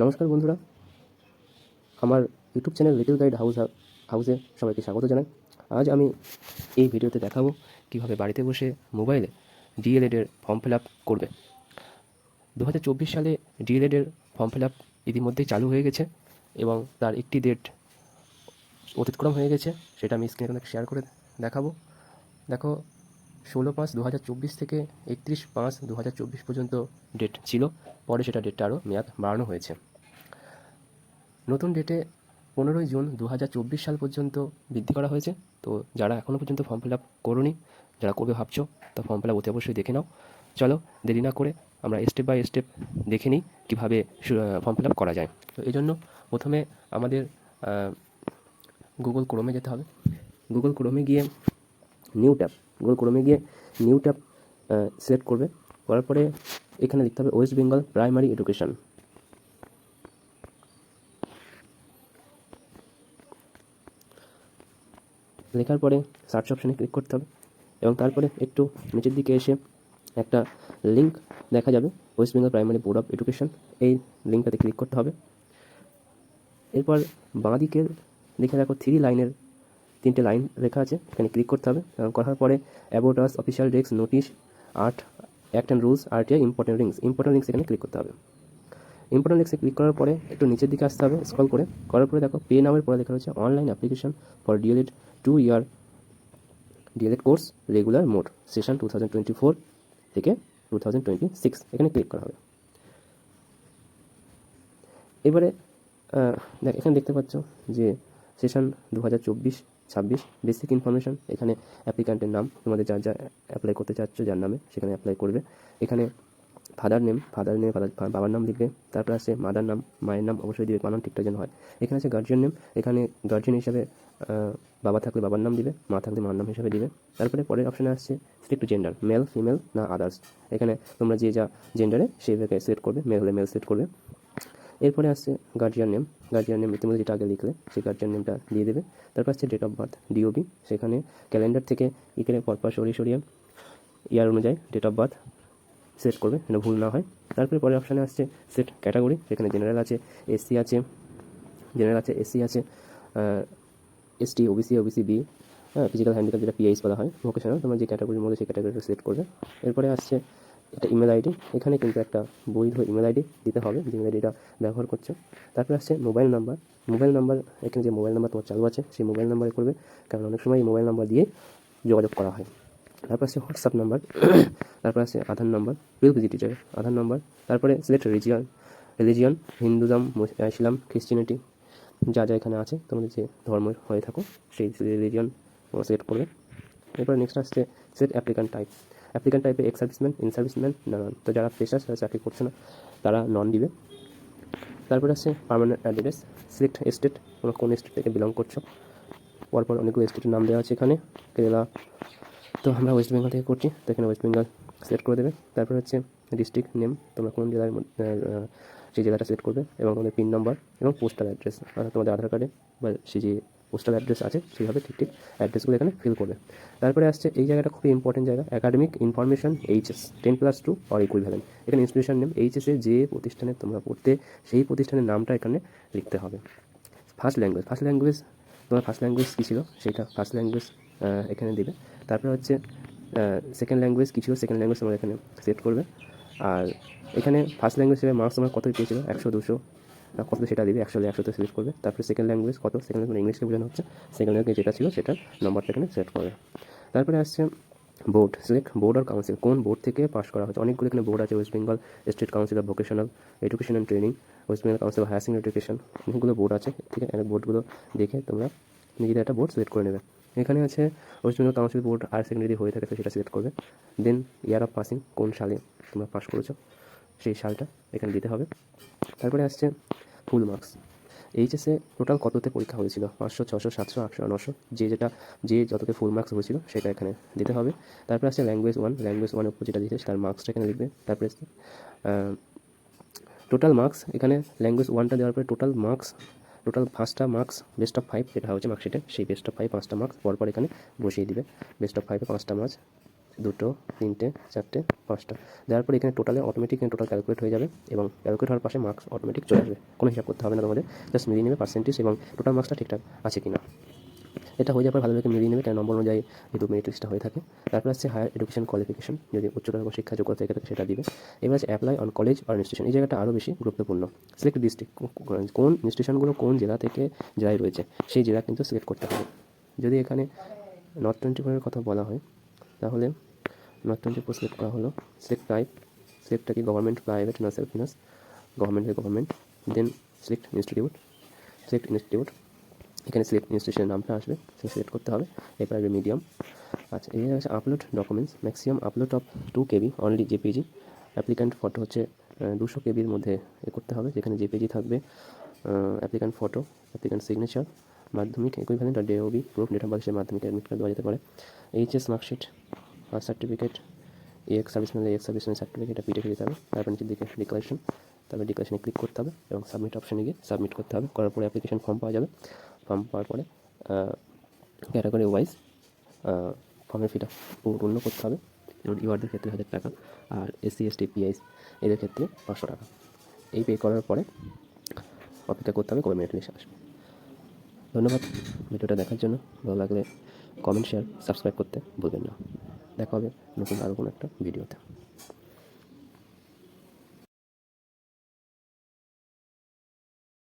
নমস্কার বন্ধুরা, আমার ইউটিউব চ্যানেল লিটল গাইড হাউসে সবাইকে স্বাগত জানাই। আজ আমি এই ভিডিওতে দেখাবো কীভাবে বাড়িতে বসে মোবাইলে ডিএলএডের ফর্ম ফিল আপ করবে। 2024 সালে ডিএলএডের ফর্ম ফিল আপ ইতিমধ্যেই চালু হয়ে গেছে এবং তার একটি ডেট অতিক্রম হয়ে গেছে, সেটা আমি স্ক্রিনে শেয়ার করে দেখাবো। দেখো, 16/5/2024 থেকে 31/5/2024 পর্যন্ত ডেট ছিল, পরে সেটা ডেটটা আরও মেয়াদ বাড়ানো হয়েছে। নতুন ডেটে 15ই জুন 2024 সাল পর্যন্ত বৃদ্ধি করা হয়েছে। তো যারা এখনও পর্যন্ত ফর্ম ফিল আপ করোনি, যারা করবে ভাবছো, তা ফর্ম ফিল আপ অতি অবশ্যই দেখে নাও। চলো দেরি না করে আমরা স্টেপ বাই স্টেপ দেখে নিই কীভাবে ফর্ম ফিল আপ করা যায়। তো এই জন্য প্রথমে আমাদের গুগল ক্রোমে যেতে হবে। গুগল ক্রোমে গিয়ে নিউ ট্যাব সিলেক্ট করবে। করার পরে এখানে লিখতে হবে ওয়েস্ট বেঙ্গল প্রাইমারি এডুকেশন। লেখার পরে সার্চ অপশানে ক্লিক করতে হবে এবং তারপরে একটু নিচের দিকে এসে একটা লিঙ্ক দেখা যাবে, West Bengal primary board of education. এই লিঙ্কটাতে ক্লিক করতে হবে। এরপর বাঁ দিকের দেখে দেখো 3 লাইনের 3টে লাইন লেখা আছে, এখানে ক্লিক করতে হবে। করার পরে about us, official desk, notice, act and rules, RTI, important links এখানে ক্লিক করতে হবে। ইম্পর্টেন্ট লিঙ্কসে ক্লিক করার পরে একটু নিচের দিকে আসতে হবে স্ক্রল করে। করার পরে দেখো পে নামের পরে লেখা রয়েছে online application for DElEd 2 year DElEd course regular mode session 2024 থেকে 2026, এখানে ক্লিক করা হবে। এবারে এখানে দেখতে পাচ্ছ যে সেশন 2024-26 বেসিক ইনফরমেশন। এখানে অ্যাপ্লিক্যান্টের নাম, তোমাদের যা অ্যাপ্লাই করতে চাচ্ছ যার নামে সেখানে অ্যাপ্লাই করবে। এখানে ফাদার নেম বাবার নাম লিখবে। তারপর আছে মাদার নাম, মায়ের নাম অবশ্যই দিবে, বানান ঠিকঠাক যেন হয়। এখানে আছে গার্জিয়ান নেম, এখানে গার্জিয়ান হিসাবে বাবা থাকলে বাবার নাম দিবে, মা থাকলে মার নাম হিসাবে দিবে। তারপরে পরের অপশানে আসছে সিলেক্ট জেন্ডার, মেল, ফিমেল না আদার্স। এখানে তোমরা যে যা জেন্ডারে সেইভাবে সিলেক্ট করবে, মেল হলে মেল সিলেক্ট করবে। এরপরে আসছে গার্জিয়ান নেম ইতিমধ্যে যেটা আগে লিখলে সেই গার্জিয়ান নেমটা দিয়ে দেবে। তারপর আসছে ডেট অফ বার্থ, ডিওবি, সেখানে ক্যালেন্ডার থেকে এখানে পরপর সরিয়ে ইয়ার অনুযায়ী ডেট অফ বার্থ সেট করবে যেন ভুল না হয়। তারপরে পরের অপশানে আসছে সেট ক্যাটাগরি, সেখানে জেনারেল আছে, এসসি আছে, ST, OBC B, physical handicap যেটা পিএইচ বলা হয়, ভোকেশনাল, তোমরা যে ক্যাটাগরির মধ্যে সেই ক্যাটাগরিটা সিলেক্ট করবে। এরপরে আসছে একটা ইমেল আইডি, এখানে কিন্তু একটা বৈধ ইমেল আইডি দিতে হবে, যে ইমেল আইডিটা ব্যবহার করছো। তারপরে আসছে মোবাইল নাম্বার, এখানে যে মোবাইল নাম্বার তোমার চালু আছে সেই মোবাইল নাম্বারে করবে, কারণ অনেক সময় এই মোবাইল নাম্বার দিয়ে যোগাযোগ করা হয়। তারপর আছে হোয়াটসঅ্যাপ নাম্বার, তারপর আছে আধার নাম্বার, প্রিভিলেজ টিচার আধার নাম্বার। তারপরে সিলেক্ট রিলিজিয়ন, হিন্দুজম, ইসলাম, খ্রিস্টিয়ানিটি, যা এখানে আছে তোমাদের যে ধর্ম হয়ে থাকো সেই রিলিজিয়ন সিলেক্ট করবে। এরপরে নেক্সট আসছে সিলেক্ট অ্যাপ্লিক্যান্ট টাইপে এক্স সার্ভিসম্যান, ইন সার্ভিসম্যান, নন। তো যারা ফ্রেশার, যারা চাকরি করছে না, তারা নন দিবে। তারপরে আসছে পার্মানেন্ট অ্যাড্রেস, সিলেক্ট স্টেট, তোমরা কোন স্টেট থেকে বিলং করছো। পরপর অনেকগুলো স্টেটের নাম দেওয়া আছে এখানে, কেরালা, তো আমরা ওয়েস্ট বেঙ্গল থেকে করছি, তো এখানে ওয়েস্ট বেঙ্গল সিলেক্ট করে দেবে। তারপর হচ্ছে ডিস্ট্রিক্ট নেম, তোমরা কোন জেলার সেই জেলাটা সিলেক্ট করবে, এবং তোমাদের পিন নাম্বার এবং পোস্টাল অ্যাড্রেস, তোমাদের আধার কার্ডে বা সেই যে পোস্টাল অ্যাড্রেস আছে সেইভাবে ঠিক অ্যাড্রেসগুলো এখানে ফিল করবে। তারপরে আসছে এই জায়গাটা খুবই ইম্পর্টেন্ট জায়গা, academic information, HS 10+2 or equivalent. এখানে ইনস্টিটিউশন নেম, এইচএসে যে প্রতিষ্ঠানে তোমরা পড়তে সেই প্রতিষ্ঠানের নামটা এখানে লিখতে হবে। ফার্স্ট ল্যাঙ্গুয়েজ তোমার ফার্স্ট ল্যাঙ্গুয়েজ কী ছিল সেইটা ফার্স্ট ল্যাঙ্গুয়েজ এখানে দেবে। তারপরে হচ্ছে সেকেন্ড ল্যাঙ্গুয়েজ কী ছিল, সেকেন্ড ল্যাঙ্গুয়েজ তোমরা এখানে সেট করবে। আর এখানে ফার্স্ট ল্যাঙ্গুয়েজ হিসেবে মার্কস তোমার কত পেয়েছিল, 100, 200 কত সেটা দিবে, 100 হলে 100তে সিলেক্ট করবে। তারপরে সেকেন্ড ল্যাঙ্গুয়েজ কত, সেকেন্ড ল্যাঙ্গুয়েজ ইংলিশকে বোঝানো হচ্ছে, সেকেন্ড ল্যাঙ্গুয়েজ যেটা ছিল সেটার নম্বরটা এখানে সেট করবে। তারপরে আসছে বোর্ড, সিলেক্ট বোর্ড আর কাউন্সিল, কোন বোর্ড থেকে পাস করা হচ্ছে। অনেকগুলো এখানে বোর্ড আছে, west Bengal state council of vocational education and training, west Bengal council of higher secondary education, অনেকগুলো বোর্ড আছে। ঠিক আছে, বোর্ডগুলো দেখে তোমরা নিজেদের একটা বোর্ড সিলেক্ট করে নেবে। এখানে আছে west Bengal council board higher secondary হয়ে থাকে, তো সেটা সিলেক্ট করবে। দেন ইয়ার অফ পাসিং, কোন সালে তোমরা পাস করেছো সেই সালটা এখানে দিতে হবে। তারপরে আসছে ফুল মার্কস, এইচএসে টোটাল কততে পরীক্ষা হয়েছিল, 500, 600, 700, 800, 900, যে যততে ফুল মার্কস হয়েছিল সেটা এখানে দিতে হবে। তারপরে আসছে ল্যাঙ্গুয়েজ ওয়ানের উপর যেটা দিয়েছে তার মার্কসটা এখানে লিখবে। তারপরে টোটাল মার্কস, এখানে ল্যাঙ্গুয়েজ 1টা দেওয়ার পরে টোটাল 5টা মার্কস, বেস্ট অফ 5 যেটা হচ্ছে মার্কশিটে, সেই বেস্ট অফ 5 5টা মার্কস পরপর এখানে বসিয়ে দিবে। বেস্ট অফ 5-এ 5টা মার্কস দুটো, তিনটে, চারটে, পাঁচটা। দেওয়ার পর এখানে টোটালে অটোমেটিক টোটাল ক্যালকুলেট হয়ে যাবে এবং ক্যালকুলেট হওয়ার পাশে মার্কস অটোমেটিক চলে আসবে। কোনো হিসাব করতে হবে না তোমাদের, জাস্ট মিলিয়ে নেবে পার্সেন্টেজ এবং টোটাল মার্কসটা ঠিকঠাক আছে কি না। এটা হয়ে যাওয়ার পর ভালোভাবে মিলিয়ে নেবে, তার নম্বর অনুযায়ী যেহেতু মেরিট লিস্টটা হয়ে থাকে। তারপর আছে হায়ার এডুকেশন কোয়ালিফিকেশন, যদি উচ্চতর শিক্ষা যোগ্যতা থেকে থাকে সেটা দিবে। এবার আছে অ্যাপ্লাই অন কলেজ আর ইনস্টিটিউশন, এই জায়গাটা আরও বেশি গুরুত্বপূর্ণ। সিলেক্ট ডিস্ট্রিক্ট, কোন ইনস্টিটিউশনগুলো কোন জেলা থেকে জেলায় রয়েছে সেই জেলা কিন্তু সিলেক্ট করতে হবে। যদি এখানে নর্থ 24-এর কথা বলা হয় তাহলে নর্থ 24 সিলেক্ট করা হলো। সিলেক্ট টাইপ, সিলেক্টটা কি গভর্নমেন্ট, প্রাইভেট না self finance, government. Then select institute, select institute, এখানে সিলেক্ট ইনস্টিটিউশনের নামটা আসবে, সেটা সিলেক্ট করতে হবে। এরপর আসবে মিডিয়াম। আচ্ছা, এই আছে upload documents, maximum upload of 2 KB, only JPG. Applicant photo হচ্ছে 200 KBর মধ্যে করতে হবে, যেখানে জেপিজি থাকবে। অ্যাপ্লিক্যান্ট ফটো, অ্যাপ্লিক্যান্ট সিগনেচার, মাধ্যমিক ইকুইভ্যালেন্ট আর DOB proof, date of birth হিসেবে মাধ্যমিক অ্যাডমিট কার্ড দেওয়া যেতে পারে। HS marksheet, caste certificate, ex serviceman certificate, PDF দিতে হবে। তারপর নিচের দিকে ডিক্লারেশন, তারপরে ডিক্লারেশনে ক্লিক করতে হবে এবং সাবমিট অপশনে গিয়ে সাবমিট করতে হবে। করার পরে অ্যাপ্লিকেশন ফর্ম পাওয়া যাবে। ফর্ম পাওয়ার পরে ক্যাটাগরি ওয়াইজ ফর্মের ফিটা পূর্ণ করতে হবে। যেমন ইউআরদের ক্ষেত্রে 1000 টাকা আর SC ST PIs এদের ক্ষেত্রে 500 টাকা। এই পে করার পরে অপেক্ষা করতে হবে কবে মেরিট লিস্ট আসবে। ধন্যবাদ ভিডিওটা দেখার জন্য। ভালো লাগলে কমেন্ট, শেয়ার, সাবস্ক্রাইব করতে ভুলবেন না। দেখা হবে নতুন আরও কোনো একটা ভিডিওতে।